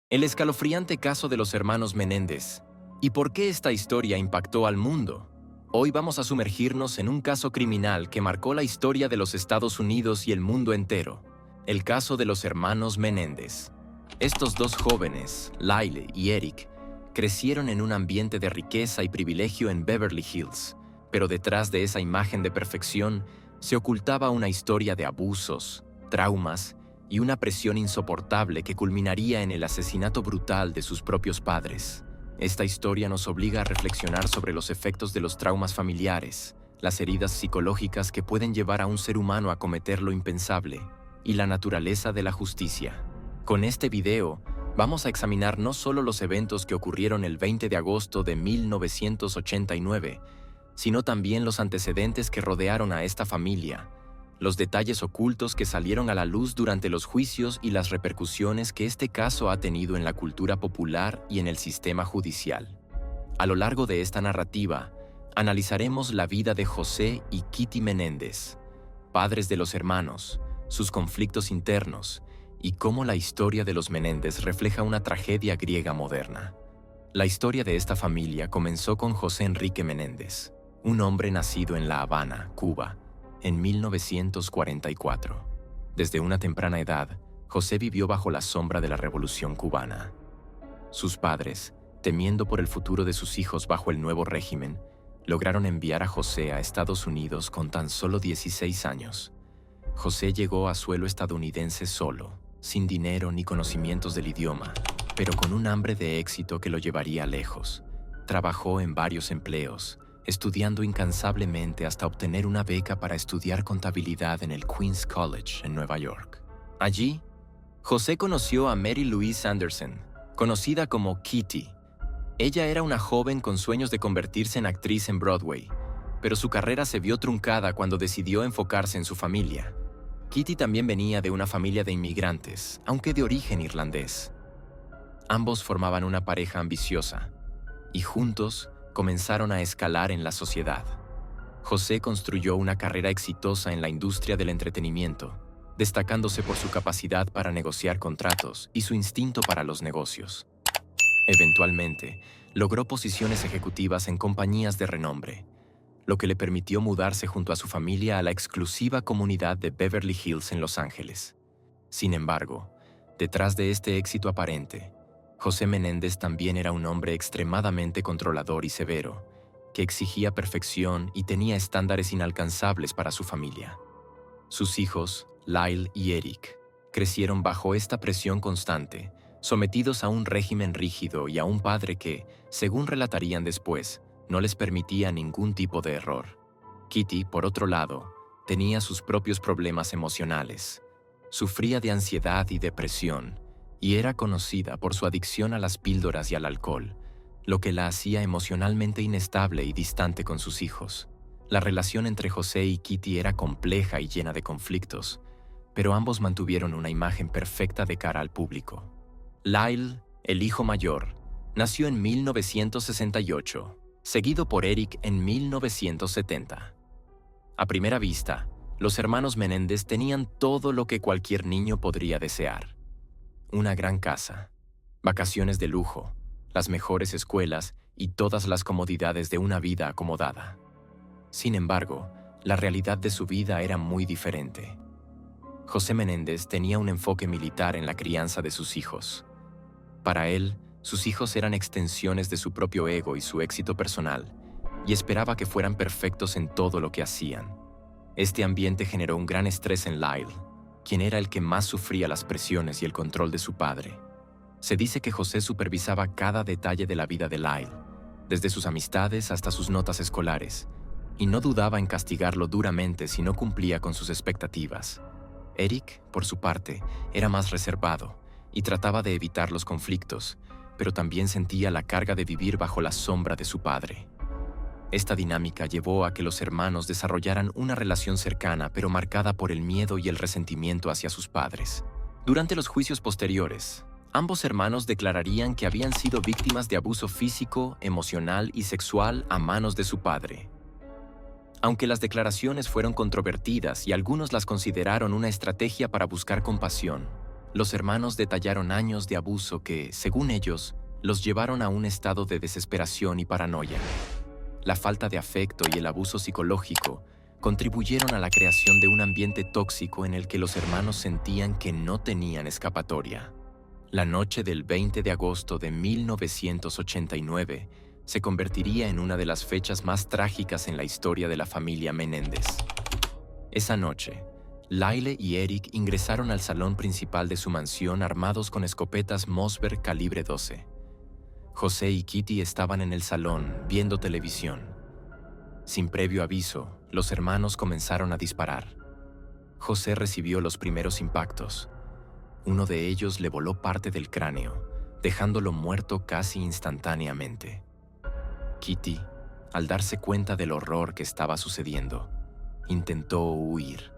El escalofriante caso de los hermanos Menéndez. ¿Y por qué esta historia impactó al mundo? Hoy vamos a sumergirnos en un caso criminal que marcó la historia de los Estados Unidos y el mundo entero. El caso de los hermanos Menéndez. Estos dos jóvenes, Lyle y Eric, crecieron en un ambiente de riqueza y privilegio en Beverly Hills, pero detrás de esa imagen de perfección se ocultaba una historia de abusos, traumas y una presión insoportable que culminaría en el asesinato brutal de sus propios padres. Esta historia nos obliga a reflexionar sobre los efectos de los traumas familiares, las heridas psicológicas que pueden llevar a un ser humano a cometer lo impensable, y la naturaleza de la justicia. Con este video, vamos a examinar no solo los eventos que ocurrieron el 20 de agosto de 1989, sino también los antecedentes que rodearon a esta familia, los detalles ocultos que salieron a la luz durante los juicios y las repercusiones que este caso ha tenido en la cultura popular y en el sistema judicial. A lo largo de esta narrativa, analizaremos la vida de José y Kitty Menéndez, padres de los hermanos, sus conflictos internos y cómo la historia de los Menéndez refleja una tragedia griega moderna. La historia de esta familia comenzó con José Enrique Menéndez, un hombre nacido en La Habana, Cuba, en 1944. Desde una temprana edad, José vivió bajo la sombra de la Revolución cubana. Sus padres, temiendo por el futuro de sus hijos bajo el nuevo régimen, lograron enviar a José a Estados Unidos con tan solo 16 años. José llegó a suelo estadounidense solo, sin dinero ni conocimientos del idioma, pero con un hambre de éxito que lo llevaría lejos. Trabajó en varios empleos, estudiando incansablemente hasta obtener una beca para estudiar contabilidad en el Queens College en Nueva York. Allí, José conoció a Mary Louise Anderson, conocida como Kitty. Ella era una joven con sueños de convertirse en actriz en Broadway, pero su carrera se vio truncada cuando decidió enfocarse en su familia. Kitty también venía de una familia de inmigrantes, aunque de origen irlandés. Ambos formaban una pareja ambiciosa, y juntos comenzaron a escalar en la sociedad. José construyó una carrera exitosa en la industria del entretenimiento, destacándose por su capacidad para negociar contratos y su instinto para los negocios. Eventualmente, logró posiciones ejecutivas en compañías de renombre, lo que le permitió mudarse junto a su familia a la exclusiva comunidad de Beverly Hills en Los Ángeles. Sin embargo, detrás de este éxito aparente, José Menéndez también era un hombre extremadamente controlador y severo, que exigía perfección y tenía estándares inalcanzables para su familia. Sus hijos, Lyle y Eric, crecieron bajo esta presión constante, sometidos a un régimen rígido y a un padre que, según relatarían después, no les permitía ningún tipo de error. Kitty, por otro lado, tenía sus propios problemas emocionales. Sufría de ansiedad y depresión, y era conocida por su adicción a las píldoras y al alcohol, lo que la hacía emocionalmente inestable y distante con sus hijos. La relación entre José y Kitty era compleja y llena de conflictos, pero ambos mantuvieron una imagen perfecta de cara al público. Lyle, el hijo mayor, nació en 1968, seguido por Eric en 1970. A primera vista, los hermanos Menéndez tenían todo lo que cualquier niño podría desear. Una gran casa, vacaciones de lujo, las mejores escuelas y todas las comodidades de una vida acomodada. Sin embargo, la realidad de su vida era muy diferente. José Menéndez tenía un enfoque militar en la crianza de sus hijos. Para él, sus hijos eran extensiones de su propio ego y su éxito personal, y esperaba que fueran perfectos en todo lo que hacían. Este ambiente generó un gran estrés en Lyle, quien era el que más sufría las presiones y el control de su padre. Se dice que José supervisaba cada detalle de la vida de Lyle, desde sus amistades hasta sus notas escolares, y no dudaba en castigarlo duramente si no cumplía con sus expectativas. Eric, por su parte, era más reservado y trataba de evitar los conflictos, pero también sentía la carga de vivir bajo la sombra de su padre. Esta dinámica llevó a que los hermanos desarrollaran una relación cercana pero marcada por el miedo y el resentimiento hacia sus padres. Durante los juicios posteriores, ambos hermanos declararían que habían sido víctimas de abuso físico, emocional y sexual a manos de su padre. Aunque las declaraciones fueron controvertidas y algunos las consideraron una estrategia para buscar compasión, Los hermanos detallaron años de abuso que, según ellos, los llevaron a un estado de desesperación y paranoia. La falta de afecto y el abuso psicológico contribuyeron a la creación de un ambiente tóxico en el que los hermanos sentían que no tenían escapatoria. La noche del 20 de agosto de 1989 se convertiría en una de las fechas más trágicas en la historia de la familia Menéndez. Esa noche, Lyle y Eric ingresaron al salón principal de su mansión armados con escopetas Mossberg calibre 12. José y Kitty estaban en el salón viendo televisión. Sin previo aviso, los hermanos comenzaron a disparar. José recibió los primeros impactos. Uno de ellos le voló parte del cráneo, dejándolo muerto casi instantáneamente. Kitty, al darse cuenta del horror que estaba sucediendo, intentó huir.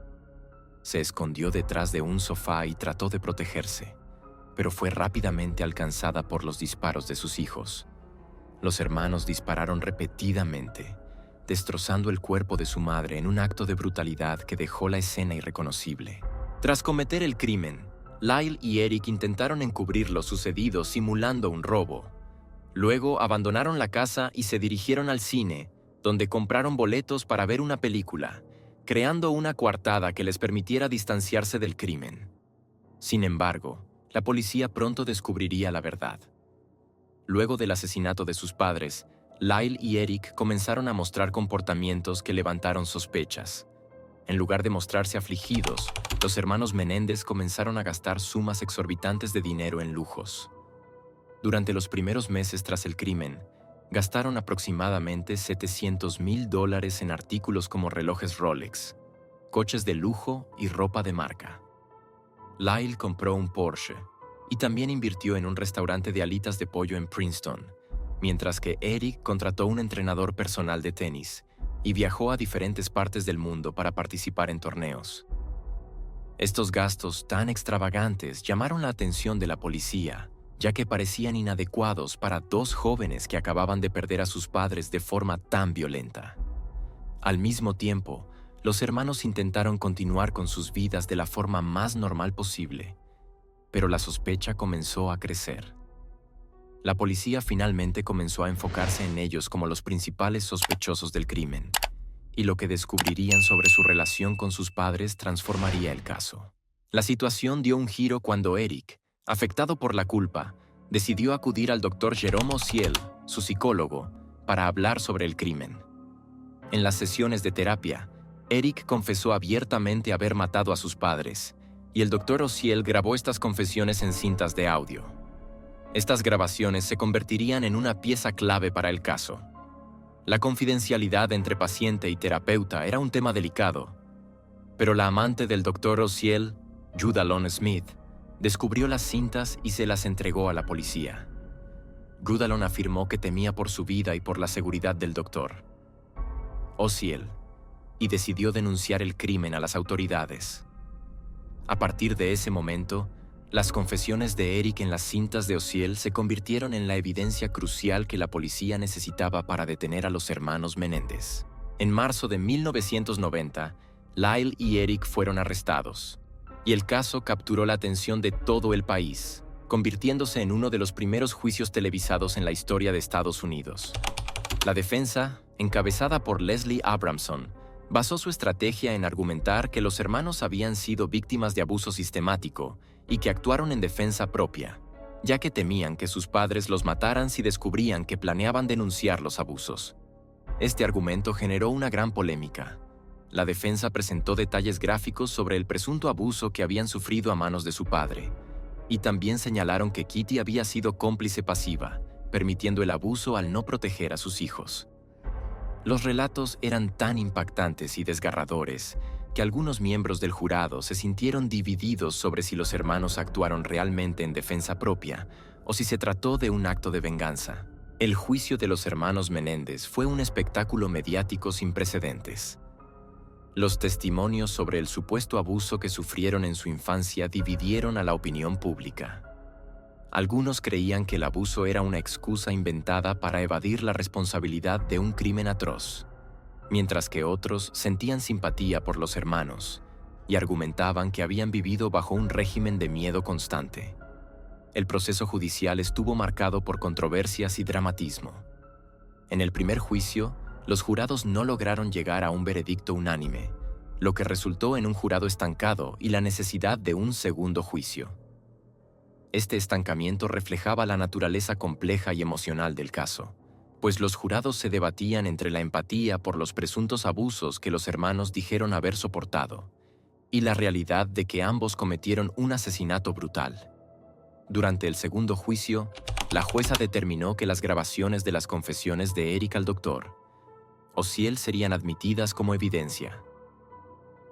Se escondió detrás de un sofá y trató de protegerse, pero fue rápidamente alcanzada por los disparos de sus hijos. Los hermanos dispararon repetidamente, destrozando el cuerpo de su madre en un acto de brutalidad que dejó la escena irreconocible. Tras cometer el crimen, Lyle y Eric intentaron encubrir lo sucedido simulando un robo. Luego abandonaron la casa y se dirigieron al cine, donde compraron boletos para ver una película, creando una coartada que les permitiera distanciarse del crimen. Sin embargo, la policía pronto descubriría la verdad. Luego del asesinato de sus padres, Lyle y Eric comenzaron a mostrar comportamientos que levantaron sospechas. En lugar de mostrarse afligidos, los hermanos Menéndez comenzaron a gastar sumas exorbitantes de dinero en lujos. Durante los primeros meses tras el crimen, gastaron aproximadamente $700,000 en artículos como relojes Rolex, coches de lujo y ropa de marca. Lyle compró un Porsche y también invirtió en un restaurante de alitas de pollo en Princeton, mientras que Eric contrató un entrenador personal de tenis y viajó a diferentes partes del mundo para participar en torneos. Estos gastos tan extravagantes llamaron la atención de la policía, ya que parecían inadecuados para dos jóvenes que acababan de perder a sus padres de forma tan violenta. Al mismo tiempo, los hermanos intentaron continuar con sus vidas de la forma más normal posible, pero la sospecha comenzó a crecer. La policía finalmente comenzó a enfocarse en ellos como los principales sospechosos del crimen, y lo que descubrirían sobre su relación con sus padres transformaría el caso. La situación dio un giro cuando Eric, afectado por la culpa, decidió acudir al Dr. Jerome Osiel, su psicólogo, para hablar sobre el crimen. En las sesiones de terapia, Eric confesó abiertamente haber matado a sus padres, y el Dr. Osiel grabó estas confesiones en cintas de audio. Estas grabaciones se convertirían en una pieza clave para el caso. La confidencialidad entre paciente y terapeuta era un tema delicado, pero la amante del Dr. Osiel, Judah Lon Smith, descubrió las cintas y se las entregó a la policía. Judalon afirmó que temía por su vida y por la seguridad del doctor Osiel, y decidió denunciar el crimen a las autoridades. A partir de ese momento, las confesiones de Eric en las cintas de Osiel se convirtieron en la evidencia crucial que la policía necesitaba para detener a los hermanos Menéndez. En marzo de 1990, Lyle y Eric fueron arrestados, y el caso capturó la atención de todo el país, convirtiéndose en uno de los primeros juicios televisados en la historia de Estados Unidos. La defensa, encabezada por Leslie Abramson, basó su estrategia en argumentar que los hermanos habían sido víctimas de abuso sistemático y que actuaron en defensa propia, ya que temían que sus padres los mataran si descubrían que planeaban denunciar los abusos. Este argumento generó una gran polémica. La defensa presentó detalles gráficos sobre el presunto abuso que habían sufrido a manos de su padre, y también señalaron que Kitty había sido cómplice pasiva, permitiendo el abuso al no proteger a sus hijos. Los relatos eran tan impactantes y desgarradores que algunos miembros del jurado se sintieron divididos sobre si los hermanos actuaron realmente en defensa propia o si se trató de un acto de venganza. El juicio de los hermanos Menéndez fue un espectáculo mediático sin precedentes. Los testimonios sobre el supuesto abuso que sufrieron en su infancia dividieron a la opinión pública. Algunos creían que el abuso era una excusa inventada para evadir la responsabilidad de un crimen atroz, mientras que otros sentían simpatía por los hermanos, y argumentaban que habían vivido bajo un régimen de miedo constante. El proceso judicial estuvo marcado por controversias y dramatismo. En el primer juicio, los jurados no lograron llegar a un veredicto unánime, lo que resultó en un jurado estancado y la necesidad de un segundo juicio. Este estancamiento reflejaba la naturaleza compleja y emocional del caso, pues los jurados se debatían entre la empatía por los presuntos abusos que los hermanos dijeron haber soportado y la realidad de que ambos cometieron un asesinato brutal. Durante el segundo juicio, la jueza determinó que las grabaciones de las confesiones de Eric al doctor Ociel serían admitidas como evidencia.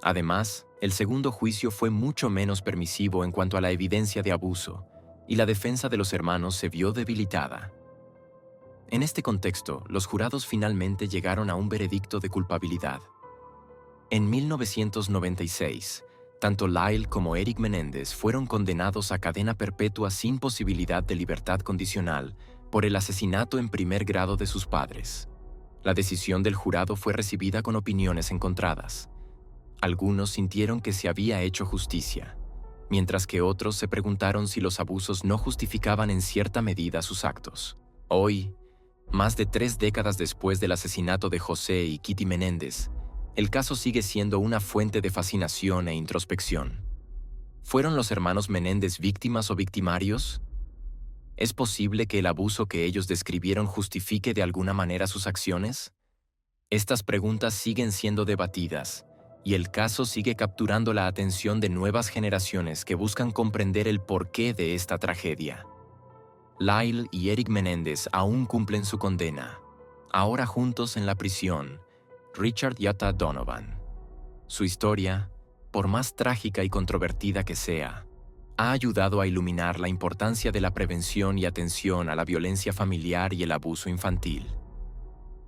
Además, el segundo juicio fue mucho menos permisivo en cuanto a la evidencia de abuso, y la defensa de los hermanos se vio debilitada. En este contexto, los jurados finalmente llegaron a un veredicto de culpabilidad. En 1996, tanto Lyle como Eric Menéndez fueron condenados a cadena perpetua sin posibilidad de libertad condicional por el asesinato en primer grado de sus padres. La decisión del jurado fue recibida con opiniones encontradas. Algunos sintieron que se había hecho justicia, mientras que otros se preguntaron si los abusos no justificaban en cierta medida sus actos. Hoy, más de 3 décadas después del asesinato de José y Kitty Menéndez, el caso sigue siendo una fuente de fascinación e introspección. ¿Fueron los hermanos Menéndez víctimas o victimarios? ¿Es posible que el abuso que ellos describieron justifique de alguna manera sus acciones? Estas preguntas siguen siendo debatidas, y el caso sigue capturando la atención de nuevas generaciones que buscan comprender el porqué de esta tragedia. Lyle y Eric Menéndez aún cumplen su condena, ahora juntos en la prisión, Richard Yata Donovan. Su historia, por más trágica y controvertida que sea, ha ayudado a iluminar la importancia de la prevención y atención a la violencia familiar y el abuso infantil.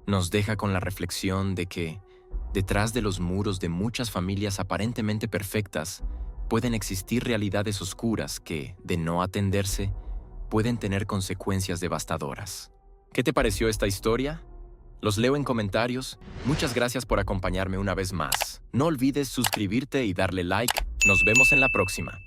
Nos deja con la reflexión de que, detrás de los muros de muchas familias aparentemente perfectas, pueden existir realidades oscuras que, de no atenderse, pueden tener consecuencias devastadoras. ¿Qué te pareció esta historia? Los leo en comentarios. Muchas gracias por acompañarme una vez más. No olvides suscribirte y darle like. Nos vemos en la próxima.